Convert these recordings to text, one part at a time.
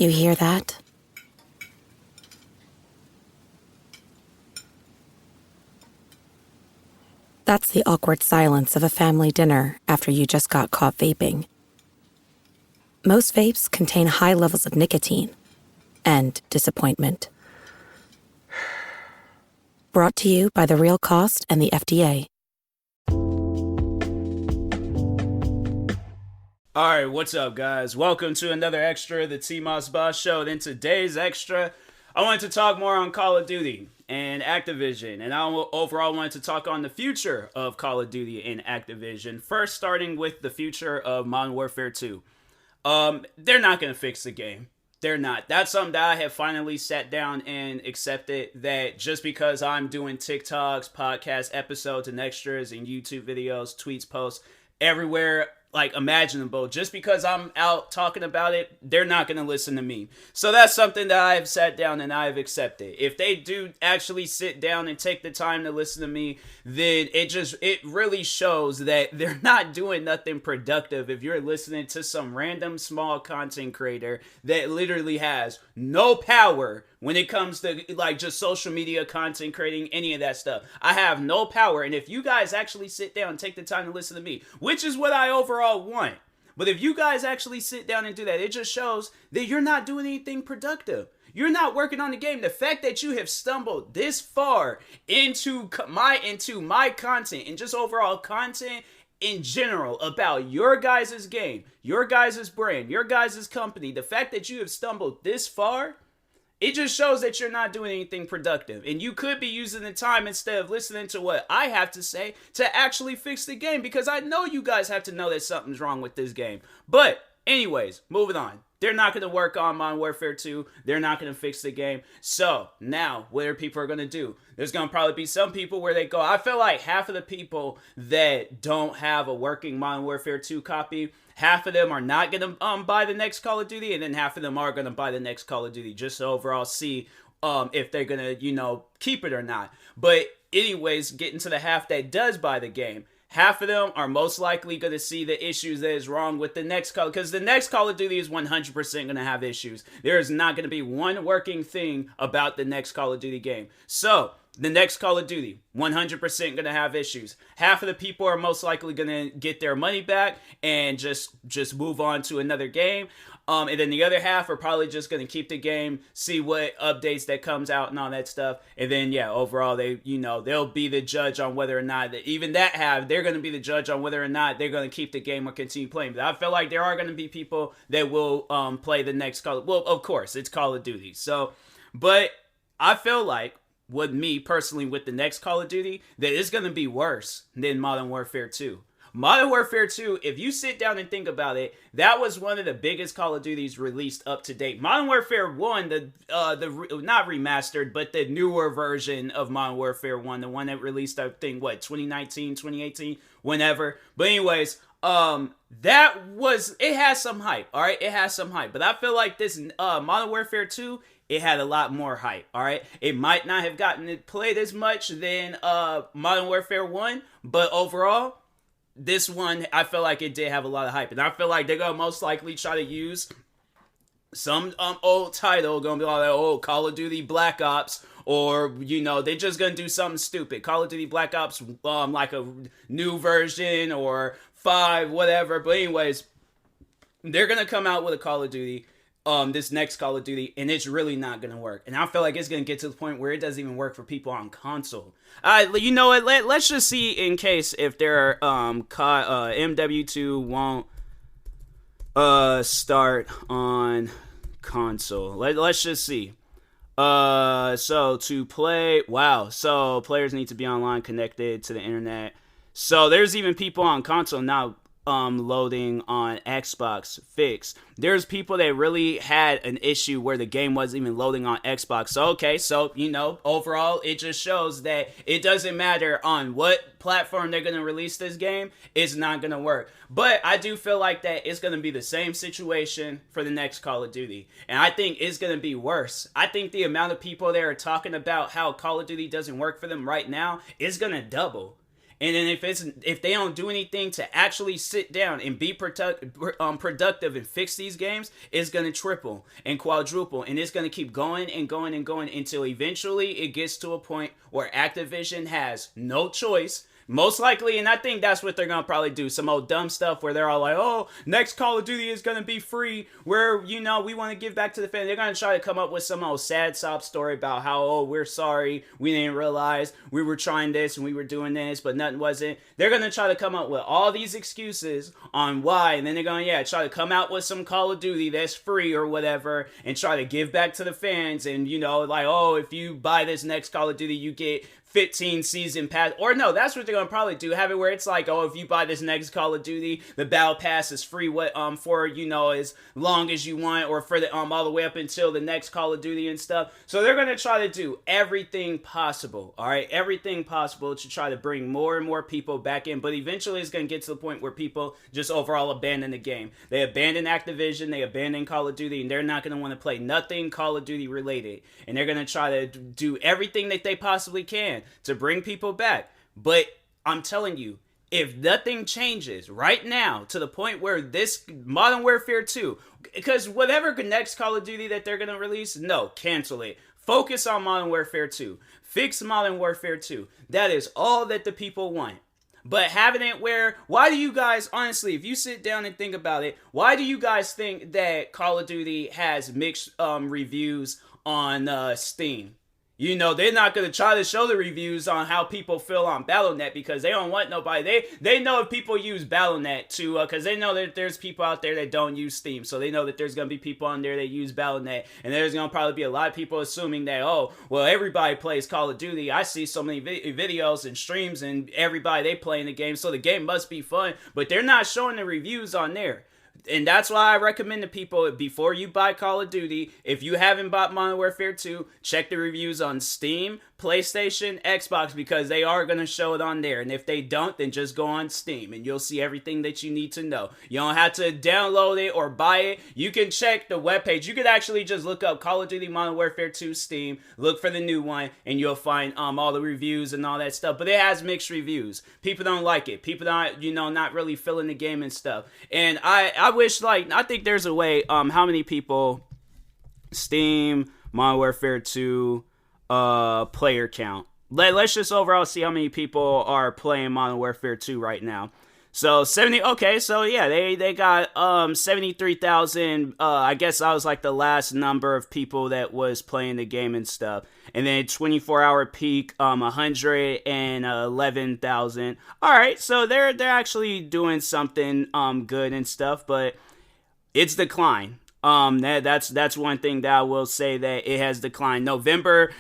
You hear that? That's the awkward silence of a family dinner after you just got caught vaping. Most vapes contain high levels of nicotine and disappointment. Brought to you by The Real Cost and the FDA. Alright, what's up guys? Welcome to another extra of the TMossBoss show. And in today's extra, I wanted to talk more on Call of Duty and Activision. And I overall wanted to talk on the future of Call of Duty and Activision. First, starting with the future of Modern Warfare 2. They're not going to fix the game. They're not. That's something that I have finally sat down and accepted, that just because I'm doing TikToks, podcast episodes, and extras, and YouTube videos, tweets, posts, everywhere like imaginable, just because I'm out talking about it, they're not going to listen to me. So that's something that I've sat down and I've accepted. If they do actually sit down and take the time to listen to me, then it really shows that they're not doing nothing productive if you're listening to some random small content creator that literally has no power when it comes to like just social media content creating, any of that stuff. I have no power. And if you guys actually sit down and take the time to listen to me, which is what I overall want, but if you guys actually sit down and do that, it just shows that you're not doing anything productive. You're not working on the game. The fact that you have stumbled this far into my content and just overall content in general about your guys' game, your guys' brand, your guys' company, the fact that you have stumbled this far, it just shows that you're not doing anything productive. And you could be using the time, instead of listening to what I have to say, to actually fix the game. Because I know you guys have to know that something's wrong with this game. But anyways, moving on. They're not going to work on Modern Warfare 2. They're not going to fix the game. So now what are people going to do? There's going to probably be some people where they go, I feel like half of the people that don't have a working Modern Warfare 2 copy, half of them are not going to buy the next Call of Duty, and then half of them are going to buy the next Call of Duty just to overall see if they're going to, keep it or not. But anyways, getting to the half that does buy the game, half of them are most likely going to see the issues that is wrong with the next Call, because the next Call of Duty is 100% going to have issues. There is not going to be one working thing about the next Call of Duty game. So the next Call of Duty, 100% going to have issues. Half of the people are most likely going to get their money back and just move on to another game. And then the other half are probably just going to keep the game, see what updates that comes out and all that stuff. And then, overall, they'll be the judge on whether or not, they're going to be the judge on whether or not they're going to keep the game or continue playing. But I feel like there are going to be people that will play the next Call of Duty. Well, of course, it's Call of Duty. So, but I feel like, with me personally, with the next Call of Duty, that it's going to be worse than Modern Warfare 2. Modern Warfare 2, if you sit down and think about it, that was one of the biggest Call of Duties released up to date. Modern Warfare 1, not remastered, but the newer version of Modern Warfare 1, the one that released, I think, 2019, 2018, whenever. But anyways, it has some hype, all right? It has some hype. But I feel like this Modern Warfare 2, it had a lot more hype, all right? It might not have gotten it played as much than Modern Warfare 1, but overall, this one, I feel like it did have a lot of hype. And I feel like they're going to most likely try to use some old title, going to be like, Call of Duty Black Ops, or, they're just going to do something stupid. Call of Duty Black Ops, like a new version, or 5, whatever. But anyways, they're going to come out with a Call of Duty, this next Call of Duty, and it's really not going to work. And I feel like it's going to get to the point where it doesn't even work for people on console. You know what? Let's just see, in case if their MW2 won't start on console. Let's just see. So to play, so players need to be online, connected to the internet. So there's even people on console now loading on Xbox fixed. There's people that really had an issue where the game wasn't even loading on Xbox. So okay, so overall it just shows that it doesn't matter on what platform they're going to release this game, it's not going to work. But I do feel like that it's going to be the same situation for the next Call of Duty, and I think it's going to be worse. I think the amount of people that are talking about how Call of Duty doesn't work for them right now is going to double. And then if they don't do anything to actually sit down and be productive and fix these games, it's gonna triple and quadruple, and it's gonna keep going and going and going until eventually it gets to a point where Activision has no choice. Most likely, and I think that's what they're going to probably do. Some old dumb stuff where they're all like, oh, next Call of Duty is going to be free, where, you know, we want to give back to the fans. They're going to try to come up with some old sad sob story about how, oh, we're sorry, we didn't realize we were trying this and we were doing this, but nothing wasn't. They're going to try to come up with all these excuses on why, and then they're going to, try to come out with some Call of Duty that's free or whatever, and try to give back to the fans, and, you know, like, oh, if you buy this next Call of Duty, you get 15 season pass, or no, that's what they're gonna probably do. Have it where it's like, oh, if you buy this next Call of Duty, the battle pass is free. For you know as long as you want, or for the all the way up until the next Call of Duty and stuff. So they're gonna try to do everything possible, all right, everything possible to try to bring more and more people back in. But eventually, it's gonna get to the point where people just overall abandon the game. They abandon Activision, they abandon Call of Duty, and they're not gonna want to play nothing Call of Duty related. And they're gonna try to do everything that they possibly can to bring people back. But I'm telling you, if nothing changes right now to the point where this Modern Warfare 2, because whatever next Call of Duty that they're going to release, no, cancel it. Focus on Modern Warfare 2. Fix Modern Warfare 2. That is all that the people want. But having it where, why do you guys, honestly, if you sit down and think about it, why do you guys think that Call of Duty has mixed reviews on Steam? You know, they're not going to try to show the reviews on how people feel on Battle.net because they don't want nobody. They know if people use Battle.net to, because they know that there's people out there that don't use Steam. So they know that there's going to be people on there that use Battle.net. And there's going to probably be a lot of people assuming that, oh, well, everybody plays Call of Duty. I see so many videos and streams and everybody, they play in the game. So the game must be fun. But they're not showing the reviews on there. And that's why I recommend to people, before you buy Call of Duty, if you haven't bought Modern Warfare 2, check the reviews on Steam, PlayStation, Xbox, because they are going to show it on there. And if they don't, then just go on Steam and you'll see everything that you need to know. You don't have to download it or buy it. You can check the webpage. You could actually just look up Call of Duty Modern Warfare 2 Steam, look for the new one, and you'll find all the reviews and all that stuff. But it has mixed reviews. People don't like it. People don't, not really feeling the game and stuff. And I wish, I think there's a way, how many people, Steam, Modern Warfare 2, player count. Let's just overall see how many people are playing Modern Warfare 2 right now. So 70, okay, so yeah, they got 73,000, I guess I was like the last number of people that was playing the game and stuff. And then 24-hour peak, 111,000. All right, so they're actually doing something good and stuff, but it's declined. That's one thing that I will say, that it has declined. October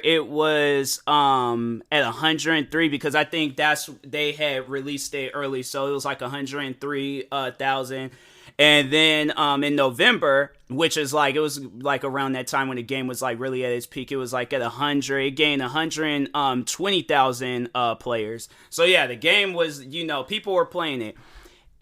it was at 103, because I think they had released it early, so it was like 103,000. And then in November, which is it was like around that time when the game was like really at its peak, it was like at 100. It gained 120,000 players. So yeah, the game was, people were playing it.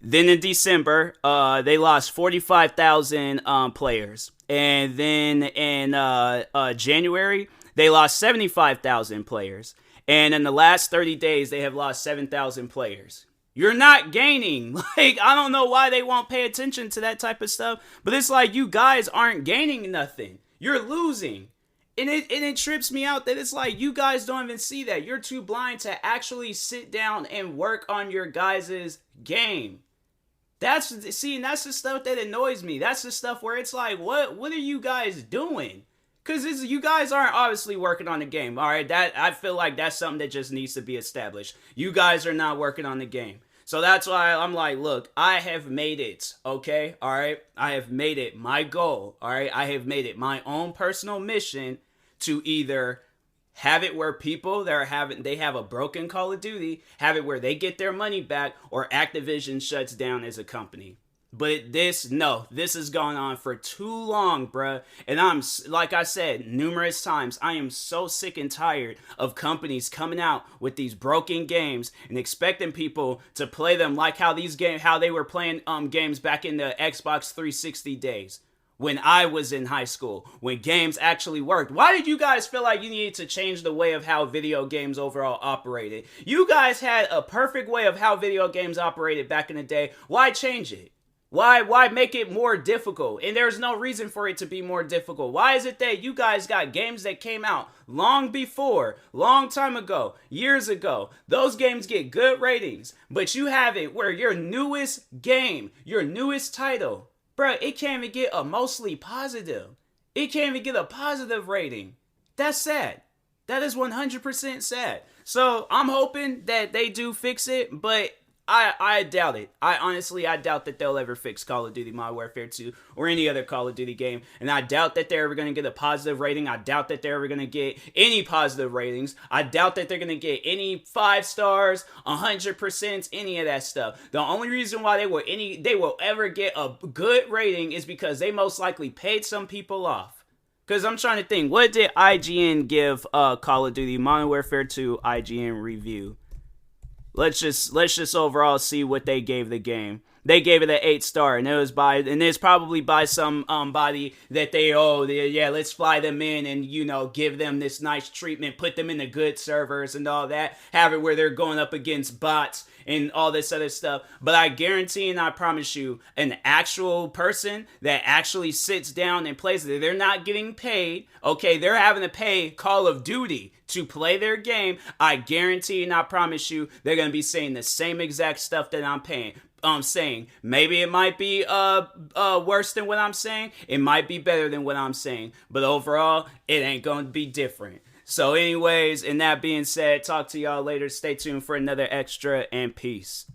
Then in December, they lost 45,000 players. And then in January, they lost 75,000 players. And in the last 30 days, they have lost 7,000 players. You're not gaining. I don't know why they won't pay attention to that type of stuff. But it's like, you guys aren't gaining nothing. You're losing. And it trips me out that it's like, you guys don't even see that. You're too blind to actually sit down and work on your guys' game. That's the stuff that annoys me. That's the stuff where it's like, what are you guys doing? Because you guys aren't obviously working on the game, all right? I feel like that's something that just needs to be established. You guys are not working on the game. So that's why I'm like, look, I have made it, okay? All right? I have made it my goal, all right? I have made it my own personal mission to either have it where people they have a broken Call of Duty, have it where they get their money back, or Activision shuts down as a company. But this has gone on for too long, bruh. And I'm, like I said numerous times, I am so sick and tired of companies coming out with these broken games and expecting people to play them like how they were playing games back in the Xbox 360 days. when I was in high school, when games actually worked. Why did you guys feel like you needed to change the way of how video games overall operated? You guys had a perfect way of how video games operated back in the day. Why change it? Why make it more difficult? And there's no reason for it to be more difficult. Why is it that you guys got games that came out long before, long time ago, years ago? Those games get good ratings, but you have it where your newest game, your newest title, bro, it can't even get a mostly positive. It can't even get a positive rating. That's sad. That is 100% sad. So I'm hoping that they do fix it, but I doubt it. I doubt that they'll ever fix Call of Duty Modern Warfare 2 or any other Call of Duty game. And I doubt that they're ever going to get a positive rating. I doubt that they're ever going to get any positive ratings. I doubt that they're going to get any 5 stars, 100%, any of that stuff. The only reason why they will ever get a good rating is because they most likely paid some people off. Because I'm trying to think, what did IGN give Call of Duty Modern Warfare 2 IGN review? Let's just overall see what they gave the game. They gave it an 8-star, and it's probably by some body that let's fly them in and give them this nice treatment, put them in the good servers and all that, have it where they're going up against bots and all this other stuff. But I guarantee and I promise you, an actual person that actually sits down and plays it, they're not getting paid. Okay, they're having to pay Call of Duty to play their game. I guarantee and I promise you, they're gonna be saying the same exact stuff that I'm saying. Maybe it might be worse than what I'm saying. It might be better than what I'm saying. But overall, it ain't gonna be different. So anyways, and that being said, talk to y'all later. Stay tuned for another extra, and peace.